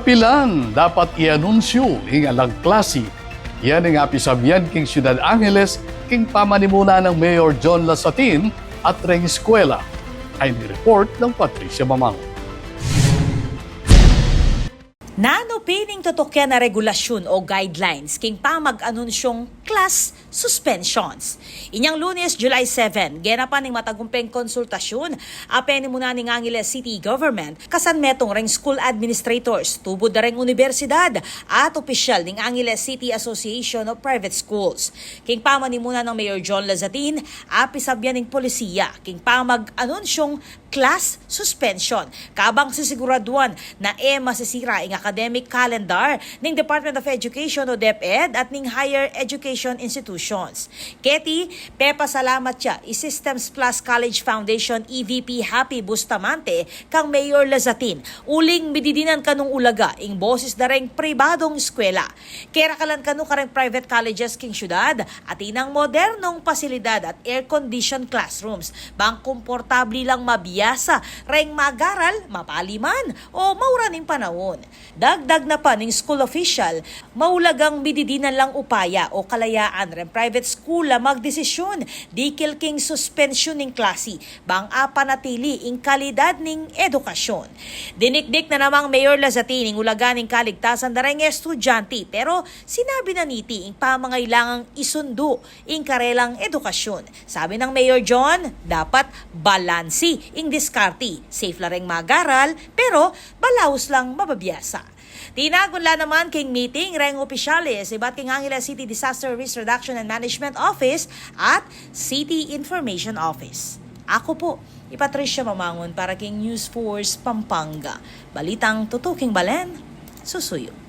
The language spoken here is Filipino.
Kapilan dapat i-anunsyo ing alang klase. Yan ang apisabihan king Ciudad Angeles king pamanimuna ng Mayor John Lasatin at reng eskwela. Ay ni-report ng Patricia Mamang. Nanupining tutokyan na regulasyon o guidelines king pamag-anunsyong class suspensions. Inyang Lunes, July 7, genapan ning matagumpeng konsultasyon apeni muna ning Angeles City Government kasan metong reng school administrators, tubod na reng universidad at opisyal ning Angeles City Association of Private Schools. King pamanimuna ng Mayor John Lazatin, apisabyan ning polisiya king pamag-anunsyong class suspension. Kabang sisiguraduan na masisira ang academic calendar ng Department of Education o DepEd at ning higher education institutions. Keti, salamat siya i-Systems Plus College Foundation EVP Happy Bustamante kang Mayor Lazatin. Uling mididinan kanong ulaga ing boses na ring pribadong eskwela. Kera kalan kanu kareng private colleges king syudad at inang modernong pasilidad at air-conditioned classrooms. Bang komportable lang mabiyasa, reng magaral, mapaliman o mauraning panahon. Dagdag na pa ning school official, maulagang mididinan lang upaya o kalayaan ren private school la magdesisyon dikil king suspension ning klase bang apanatili ing kalidad ning edukasyon. Dinikdik na namang Mayor Lazatin ing ulagan ning kaligtasan na reng estudyante pero sinabi na niti ing pamangailangang isundo ing karelang edukasyon. Sabi ng Mayor John, dapat balansi ing diskarte, safe la reng magaral pero balaos lang mababiyasa. Tinagunla naman king meeting reng opisyalis iba't king Angeles City Disaster Risk Reduction and Management Office at City Information Office. Ako po, Patricia Mamangon para king News Force Pampanga. Balitang tutuking balen, susuyo.